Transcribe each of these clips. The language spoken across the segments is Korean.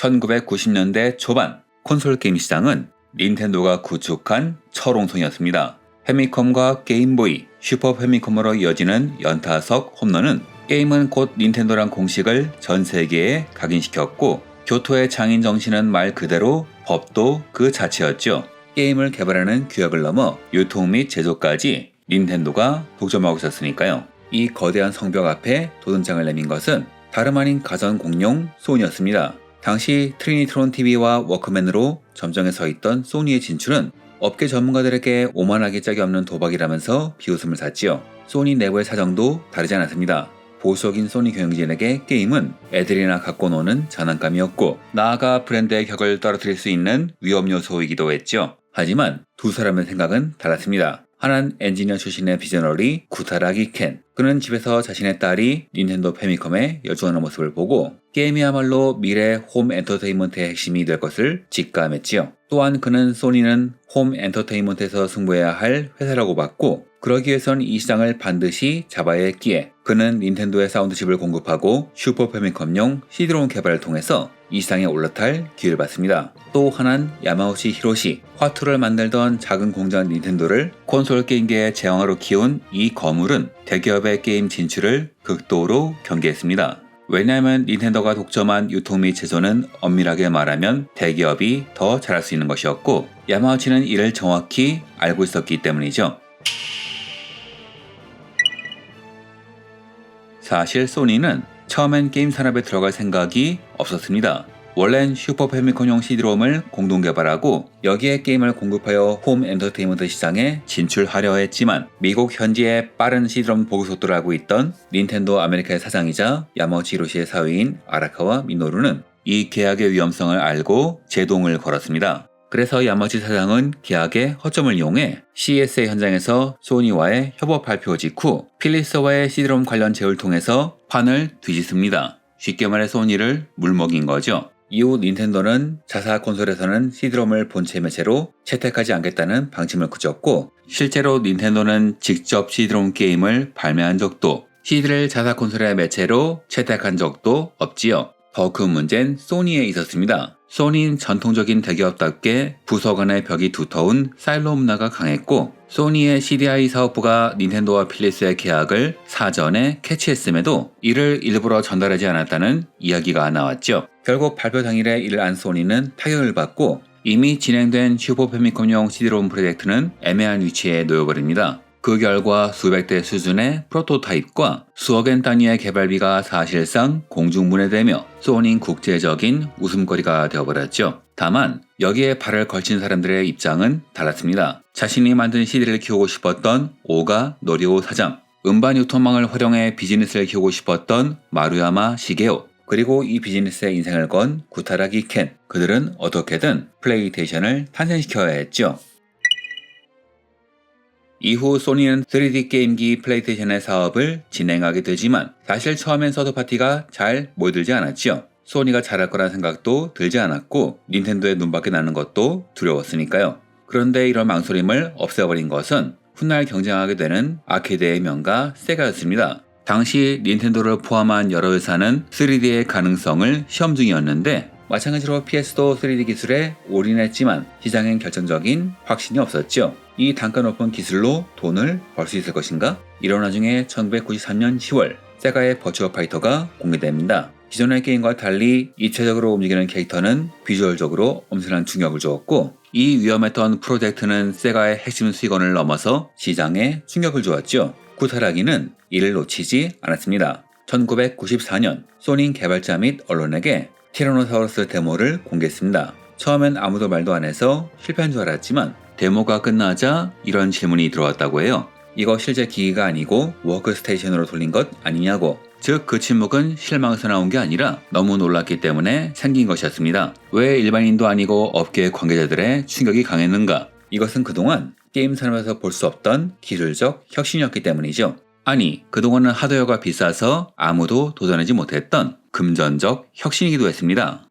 1990년대 초반 콘솔 게임 시장은 닌텐도가 구축한 철옹성이었습니다. 패미컴과 게임보이, 슈퍼 패미컴으로 이어지는 연타석 홈런은 게임은 곧 닌텐도란 공식을 전 세계에 각인시켰고 교토의 장인 정신은 말 그대로 법도 그 자체였죠. 게임을 개발하는 규약을 넘어 유통 및 제조까지 닌텐도가 독점하고 있었으니까요. 이 거대한 성벽 앞에 도전장을 내민 것은 다름 아닌 가전 공룡 소니였습니다. 당시 트리니트론 TV와 워크맨으로 점정에 서 있던 소니의 진출은 업계 전문가들에게 오만하기 짝이 없는 도박이라면서 비웃음을 샀지요. 소니 내부의 사정도 다르지 않았습니다. 보수적인 소니 경영진에게 게임은 애들이나 갖고 노는 장난감이었고 나아가 브랜드의 격을 떨어뜨릴 수 있는 위험 요소이기도 했죠. 하지만 두 사람의 생각은 달랐습니다. 하나는 엔지니어 출신의 비저너리 구타라기 켄. 그는 집에서 자신의 딸이 닌텐도 패미컴에 열중하는 모습을 보고 게임이야말로 미래 홈 엔터테인먼트의 핵심이 될 것을 직감했지요. 또한 그는 소니는 홈 엔터테인먼트에서 승부해야 할 회사라고 봤고 그러기 위해선 이 시장을 반드시 잡아야 했기에 그는 닌텐도의 사운드칩을 공급하고 슈퍼 패미컴용 CD롬 개발을 통해서 이 시장에 올라탈 기회를 받습니다. 또 하나는 야마우치 히로시, 화투를 만들던 작은 공장 닌텐도를 콘솔 게임계의 제왕으로 키운 이 거물은 대기업의 게임 진출을 극도로 경계했습니다. 왜냐하면 닌텐도가 독점한 유통 및 제조는 엄밀하게 말하면 대기업이 더 잘할 수 있는 것이었고 야마우치는 이를 정확히 알고 있었기 때문이죠. 사실 소니는 처음엔 게임 산업에 들어갈 생각이 없었습니다. 원래는 슈퍼 패미컴용 CD롬을 공동 개발하고 여기에 게임을 공급하여 홈 엔터테인먼트 시장에 진출하려 했지만 미국 현지의 빠른 CD롬 보급 속도를 알고 있던 닌텐도 아메리카의 사장이자 야마우치 히로시의 사위인 아라카와 미노루는 이 계약의 위험성을 알고 제동을 걸었습니다. 그래서 야마우치 사장은 계약의 허점을 이용해 CES 현장에서 소니와의 협업 발표 직후 필립스와의 CD롬 관련 제휴를 통해서 판을 뒤집습니다. 쉽게 말해 소니를 물먹인 거죠. 이후 닌텐도는 자사 콘솔에서는 CD롬을 본체 매체로 채택하지 않겠다는 방침을 굳혔고 실제로 닌텐도는 직접 CD롬 게임을 발매한 적도 CD를 자사 콘솔의 매체로 채택한 적도 없지요. 더 큰 문제는 소니에 있었습니다. 소니는 전통적인 대기업답게 부서 간의 벽이 두터운 사일로 문화가 강했고 소니의 CDI 사업부가 닌텐도와 필립스의 계약을 사전에 캐치했음에도 이를 일부러 전달하지 않았다는 이야기가 나왔죠. 결국 발표 당일에 이를 안 소니는 타격을 받고 이미 진행된 슈퍼 패미컴용 CD롬 프로젝트는 애매한 위치에 놓여버립니다. 그 결과 수백 대 수준의 프로토타입과 수억엔 단위의 개발비가 사실상 공중분해되며 소니는 국제적인 웃음거리가 되어버렸죠. 다만 여기에 발을 걸친 사람들의 입장은 달랐습니다. 자신이 만든 CD를 키우고 싶었던 오가 노리오 사장, 음반 유통망을 활용해 비즈니스를 키우고 싶었던 마루야마 시게오, 그리고 이 비즈니스에 인생을 건 구타라기 켄, 그들은 어떻게든 플레이스테이션을 탄생시켜야 했죠. 이후 소니는 3D 게임기 플레이스테이션의 사업을 진행하게 되지만 사실 처음엔 서드파티가 잘 모여들지 않았죠. 소니가 잘할 거라는 생각도 들지 않았고 닌텐도의 눈밖에 나는 것도 두려웠으니까요. 그런데 이런 망설임을 없애버린 것은 훗날 경쟁하게 되는 아케이드의 명가 세가였습니다. 당시 닌텐도를 포함한 여러 회사는 3D의 가능성을 시험 중이었는데 마찬가지로 PS도 3D 기술에 올인했지만 시장엔 결정적인 확신이 없었죠. 이 단가 높은 기술로 돈을 벌 수 있을 것인가? 이런 와중에 1993년 10월 세가의 버추어 파이터가 공개됩니다. 기존의 게임과 달리 입체적으로 움직이는 캐릭터는 비주얼적으로 엄청난 충격을 주었고 이 위험했던 프로젝트는 세가의 핵심 수익원을 넘어서 시장에 충격을 주었죠. 구타라기는 이를 놓치지 않았습니다. 1994년 소니 개발자 및 언론에게 티라노사우루스 데모를 공개했습니다. 처음엔 아무도 말도 안 해서 실패한 줄 알았지만 데모가 끝나자 이런 질문이 들어왔다고 해요. 이거 실제 기기가 아니고 워크스테이션으로 돌린 것 아니냐고. 즉 그 침묵은 실망에서 나온 게 아니라 너무 놀랐기 때문에 생긴 것이었습니다. 왜 일반인도 아니고 업계 관계자들의 충격이 강했는가? 이것은 그동안 게임 산업에서 볼 수 없던 기술적 혁신이었기 때문이죠. 아니, 그동안은 하드웨어가 비싸서 아무도 도전하지 못했던 금전적 혁신이기도 했습니다.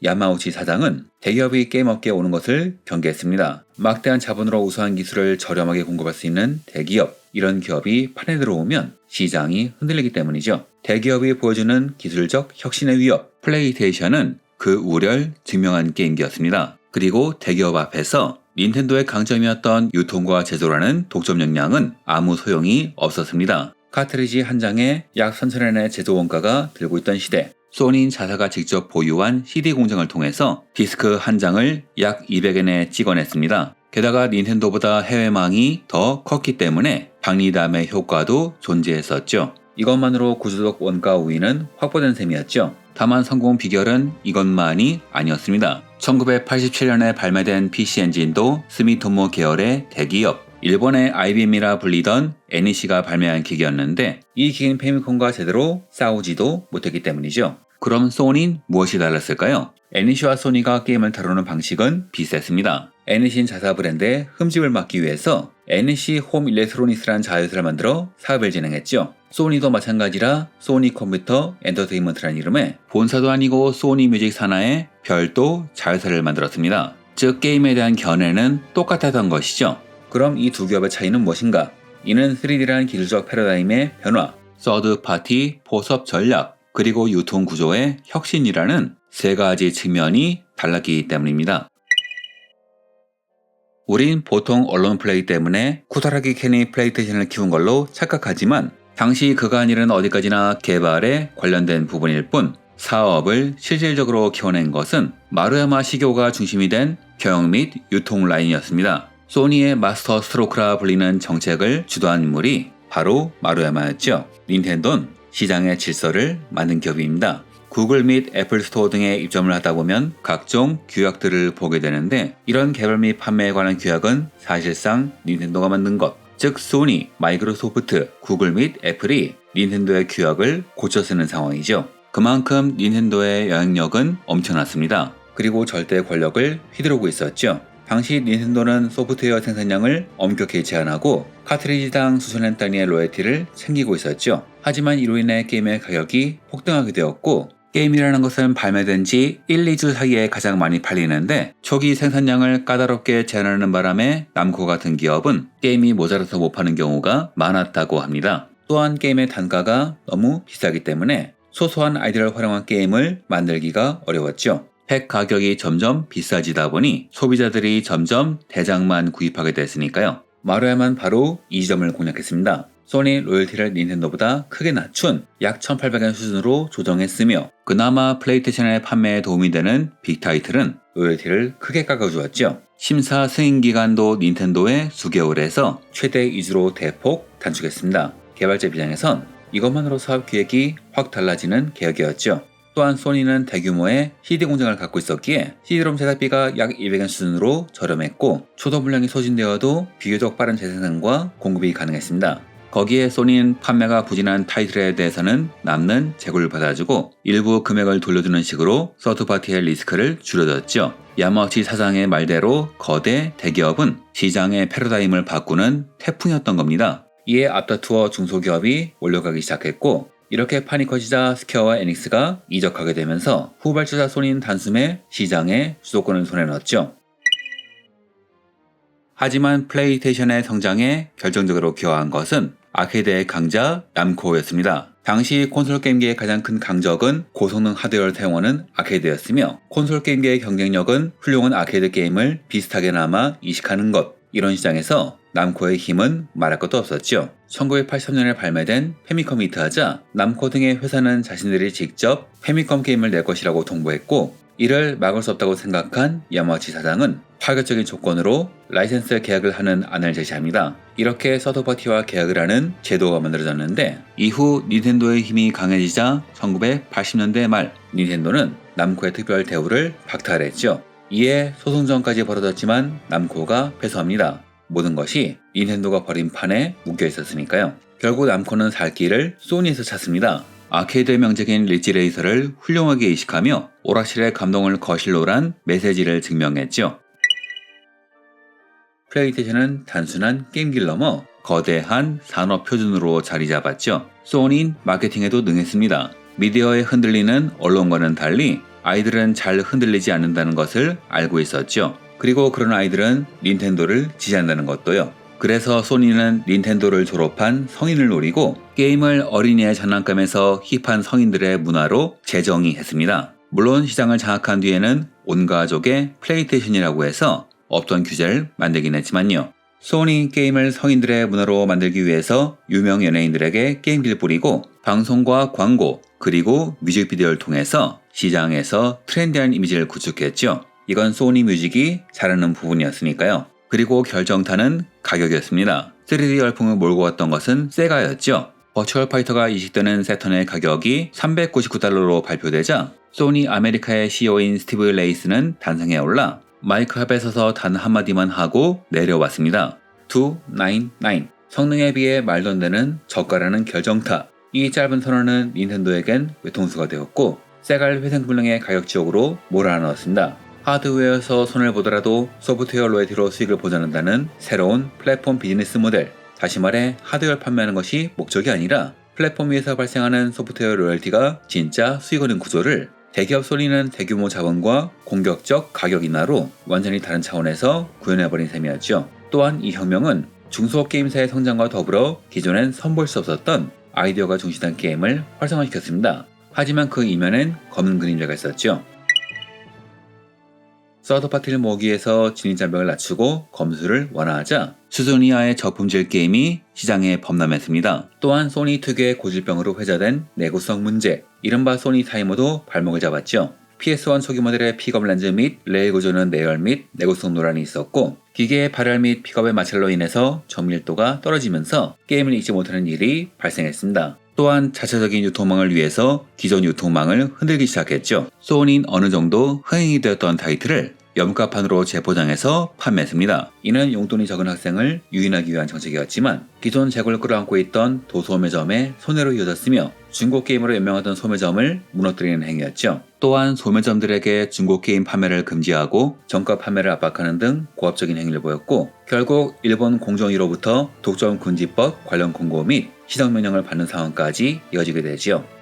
야마우치 사장은 대기업이 게임업계에 오는 것을 경계했습니다. 막대한 자본으로 우수한 기술을 저렴하게 공급할 수 있는 대기업, 이런 기업이 판에 들어오면 시장이 흔들리기 때문이죠. 대기업이 보여주는 기술적 혁신의 위협, 플레이스테이션은 그 우려를 증명한 게임기였습니다. 그리고 대기업 앞에서 닌텐도의 강점이었던 유통과 제조라는 독점 역량은 아무 소용이 없었습니다. 카트리지 한 장에 약 3,000엔의 제조 원가가 들고 있던 시대, 소니 자사가 직접 보유한 CD 공장을 통해서 디스크 한 장을 약 200엔에 찍어냈습니다. 게다가 닌텐도보다 해외망이 더 컸기 때문에 박리담의 효과도 존재했었죠. 이것만으로 구조적 원가 우위는 확보된 셈이었죠. 다만 성공 비결은 이것만이 아니었습니다. 1987년에 발매된 PC 엔진도 스미토모 계열의 대기업, 일본의 IBM이라 불리던 NEC가 발매한 기기였는데 이 기기는 페미콘과 제대로 싸우지도 못했기 때문이죠. 그럼 소니는 무엇이 달랐을까요? NEC와 소니가 게임을 다루는 방식은 비슷했습니다. NEC는 자사 브랜드의 흠집을 막기 위해서 NEC 홈 일렉트로닉스라는 자회사를 만들어 사업을 진행했죠. 소니도 마찬가지라 소니 컴퓨터 엔터테인먼트라는 이름의 본사도 아니고 소니 뮤직 산하의 별도 자회사를 만들었습니다. 즉 게임에 대한 견해는 똑같았던 것이죠. 그럼 이 두 기업의 차이는 무엇인가? 이는 3D라는 기술적 패러다임의 변화, 서드 파티 포섭 전략, 그리고 유통 구조의 혁신이라는 세 가지 측면이 달랐기 때문입니다. 우린 보통 언론 플레이 때문에 쿠사라기 캔이 플레이스테이션을 키운 걸로 착각하지만 당시 그가 일은 어디까지나 개발에 관련된 부분일 뿐 사업을 실질적으로 키워낸 것은 마루야마 시교가 중심이 된 경영 및 유통 라인이었습니다. 소니의 마스터 스트로크라 불리는 정책을 주도한 인물이 바로 마루야마였죠. 닌텐도는 시장의 질서를 만든 기업입니다. 구글 및 애플 스토어 등에 입점을 하다 보면 각종 규약들을 보게 되는데 이런 개발 및 판매에 관한 규약은 사실상 닌텐도가 만든 것, 즉 소니, 마이크로소프트, 구글 및 애플이 닌텐도의 규약을 고쳐 쓰는 상황이죠. 그만큼 닌텐도의 영향력은 엄청났습니다. 그리고 절대 권력을 휘두르고 있었죠. 당시 닌텐도는 소프트웨어 생산량을 엄격히 제한하고 카트리지당 수천엔 단위의 로열티를 챙기고 있었죠. 하지만 이로 인해 게임의 가격이 폭등하게 되었고 게임이라는 것은 발매된 지 1, 2주 사이에 가장 많이 팔리는데 초기 생산량을 까다롭게 제한하는 바람에 남코 같은 기업은 게임이 모자라서 못 파는 경우가 많았다고 합니다. 또한 게임의 단가가 너무 비싸기 때문에 소소한 아이디어를 활용한 게임을 만들기가 어려웠죠. 팩 가격이 점점 비싸지다 보니 소비자들이 점점 대장만 구입하게 됐으니까요. 마루야마는 바로 이 지점을 공략했습니다. 소니 로열티를 닌텐도보다 크게 낮춘 약 1,800엔 수준으로 조정했으며 그나마 플레이스테이션의 판매에 도움이 되는 빅타이틀은 로열티를 크게 깎아주었죠. 심사 승인 기간도 닌텐도의 수개월에서 최대 2주로 대폭 단축했습니다. 개발자 입장에선 이것만으로 사업 기획이 확 달라지는 계획이었죠. 또한 소니는 대규모의 CD 공장을 갖고 있었기에 CD롬 제작비가 약 200엔 수준으로 저렴했고 초도 물량이 소진되어도 비교적 빠른 재생산과 공급이 가능했습니다. 거기에 소니는 판매가 부진한 타이틀에 대해서는 남는 재고를 받아주고 일부 금액을 돌려주는 식으로 서드파티의 리스크를 줄여줬죠. 야마우치 사장의 말대로 거대 대기업은 시장의 패러다임을 바꾸는 태풍이었던 겁니다. 이에 앞다투어 중소기업이 몰려가기 시작했고 이렇게 판이 커지자 스퀘어와 에닉스가 이적하게 되면서 후발주자 소니는 단숨에 시장의 주도권을 손에 넣었죠. 하지만 플레이스테이션의 성장에 결정적으로 기여한 것은 아케이드의 강자 남코였습니다. 당시 콘솔 게임계의 가장 큰 강적은 고성능 하드웨어를 사용하는 아케이드였으며 콘솔 게임계의 경쟁력은 훌륭한 아케이드 게임을 비슷하게나마 이식하는 것, 이런 시장에서 남코의 힘은 말할 것도 없었죠. 1983년에 발매된 페미컴이 히트하자 남코 등의 회사는 자신들이 직접 페미컴 게임을 낼 것이라고 통보했고 이를 막을 수 없다고 생각한 야마우치 사장은 파격적인 조건으로 라이센스 계약을 하는 안을 제시합니다. 이렇게 서드파티와 계약을 하는 제도가 만들어졌는데 이후 닌텐도의 힘이 강해지자 1980년대 말 닌텐도는 남코의 특별 대우를 박탈했죠. 이에 소송전까지 벌어졌지만 남코가 패소합니다. 모든 것이 닌텐도가 버린 판에 묶여 있었으니까요. 결국 남코는 살 길을 소니에서 찾습니다. 아케이드의 명작인 리치 레이서를 훌륭하게 이식하며 오락실의 감동을 거실로란 메시지를 증명했죠. 플레이스테이션은 단순한 게임기를 넘어 거대한 산업 표준으로 자리 잡았죠. 소니는 마케팅에도 능했습니다. 미디어에 흔들리는 언론과는 달리 아이들은 잘 흔들리지 않는다는 것을 알고 있었죠. 그리고 그런 아이들은 닌텐도를 지지한다는 것도요. 그래서 소니는 닌텐도를 졸업한 성인을 노리고 게임을 어린이의 장난감에서 힙한 성인들의 문화로 재정의했습니다. 물론 시장을 장악한 뒤에는 온 가족의 플레이스테이션이라고 해서 없던 규제를 만들긴 했지만요. 소니 게임을 성인들의 문화로 만들기 위해서 유명 연예인들에게 게임기를 뿌리고 방송과 광고 그리고 뮤직비디오를 통해서 시장에서 트렌디한 이미지를 구축했죠. 이건 소니 뮤직이 잘하는 부분이었으니까요. 그리고 결정타는 가격이었습니다. 3D 열풍을 몰고 왔던 것은 세가였죠. 버추얼 파이터가 이식되는 세턴의 가격이 $399로 발표되자 소니 아메리카의 CEO인 스티브 레이스는 단상에 올라 마이크 앞에 서서 단 한마디만 하고 내려왔습니다. 299. 성능에 비해 말도 안 되는 저가라는 결정타. 이 짧은 선언은 닌텐도에겐 외통수가 되었고 세가를 회생불능의 가격 지옥으로 몰아넣었습니다. 하드웨어에서 손을 보더라도 소프트웨어 로열티로 수익을 보장한다는 새로운 플랫폼 비즈니스 모델. 다시 말해 하드웨어를 판매하는 것이 목적이 아니라 플랫폼 위에서 발생하는 소프트웨어 로열티가 진짜 수익원인 구조를 대기업 소니는 대규모 자본과 공격적 가격 인하로 완전히 다른 차원에서 구현해버린 셈이었죠. 또한 이 혁명은 중소게임사의 성장과 더불어 기존엔 선보일 수 없었던 아이디어가 중시된 게임을 활성화시켰습니다. 하지만 그 이면엔 검은 그림자가 있었죠. 서드파티를 모으기 위해서 진입장벽을 낮추고 검수를 완화하자 수준 이하의 저품질 게임이 시장에 범람했습니다. 또한 소니 특유의 고질병으로 회자된 내구성 문제, 이른바 소니 타이머도 발목을 잡았죠. PS1 초기 모델의 픽업 렌즈 및 레일 구조는 내열 및 내구성 논란이 있었고 기계의 발열 및 픽업의 마찰로 인해서 정밀도가 떨어지면서 게임을 읽지 못하는 일이 발생했습니다. 또한 자체적인 유통망을 위해서 기존 유통망을 흔들기 시작했죠. 소니는 어느 정도 흥행이 되었던 타이틀을 염가판으로 재포장해서 판매했습니다. 이는 용돈이 적은 학생을 유인하기 위한 정책이었지만 기존 재고를 끌어안고 있던 도소매점의 손해로 이어졌으며 중고 게임으로 연명하던 소매점을 무너뜨리는 행위였죠. 또한 소매점들에게 중고 게임 판매를 금지하고 정가 판매를 압박하는 등 고압적인 행위를 보였고 결국 일본 공정위로부터 독점 금지법 관련 공고 및 시정 명령을 받는 상황까지 이어지게 되지요.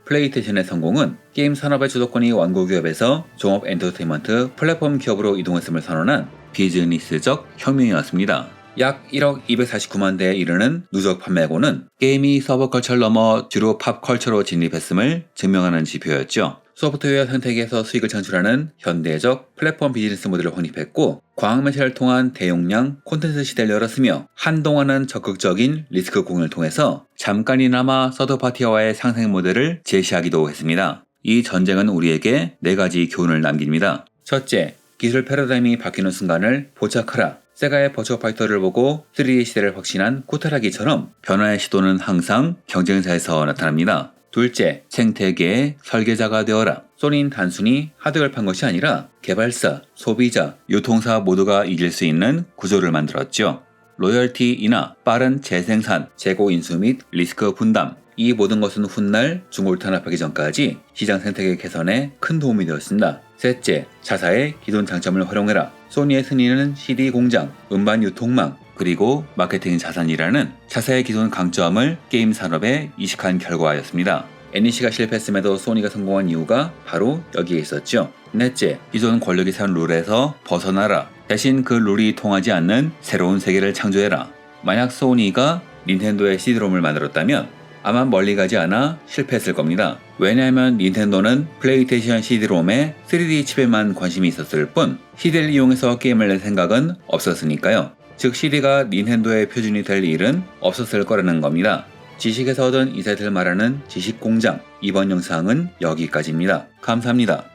플레이스테이션의 성공은 게임 산업의 주도권이 완고 기업에서 종합 엔터테인먼트 플랫폼 기업으로 이동했음을 선언한 비즈니스적 혁명이었습니다. 약 1억 249만 대에 이르는 누적 판매고는 게임이 서브컬처를 넘어 주로 팝컬처로 진입했음을 증명하는 지표였죠. 소프트웨어 생태계에서 수익을 창출하는 현대적 플랫폼 비즈니스 모델을 확립했고 광학매체를 통한 대용량 콘텐츠 시대를 열었으며 한동안은 적극적인 리스크 공유를 통해서 잠깐이나마 서드파티와의 상생 모델을 제시하기도 했습니다. 이 전쟁은 우리에게 4가지 교훈을 남깁니다. 첫째, 기술 패러다임이 바뀌는 순간을 포착하라. 세가의 버추어 파이터를 보고 3D 시대를 확신한 코타라기처럼 변화의 시도는 항상 경쟁사에서 나타납니다. 둘째, 생태계의 설계자가 되어라. 소니는 단순히 하드웨어를 판 것이 아니라 개발사, 소비자, 유통사 모두가 이길 수 있는 구조를 만들었죠. 로열티 인하, 빠른 재생산, 재고 인수 및 리스크 분담. 이 모든 것은 훗날 중고를 탄압하기 전까지 시장 생태계 개선에 큰 도움이 되었습니다. 셋째, 자사의 기존 장점을 활용해라. 소니의 승리는 CD 공장, 음반 유통망, 그리고 마케팅 자산이라는 자사의 기존 강점을 게임 산업에 이식한 결과였습니다. NEC가 실패했음에도 소니가 성공한 이유가 바로 여기에 있었죠. 넷째, 기존 권력이 세운 룰에서 벗어나라. 대신 그 룰이 통하지 않는 새로운 세계를 창조해라. 만약 소니가 닌텐도의 CD롬을 만들었다면 아마 멀리 가지 않아 실패했을 겁니다. 왜냐하면 닌텐도는 플레이스테이션 CD롬의 3D 칩에만 관심이 있었을 뿐 CD를 이용해서 게임을 낼 생각은 없었으니까요. 즉 CD가 닌텐도의 표준이 될 일은 없었을 거라는 겁니다. 지식에서 얻은 이세트를 말하는 지식공장, 이번 영상은 여기까지입니다. 감사합니다.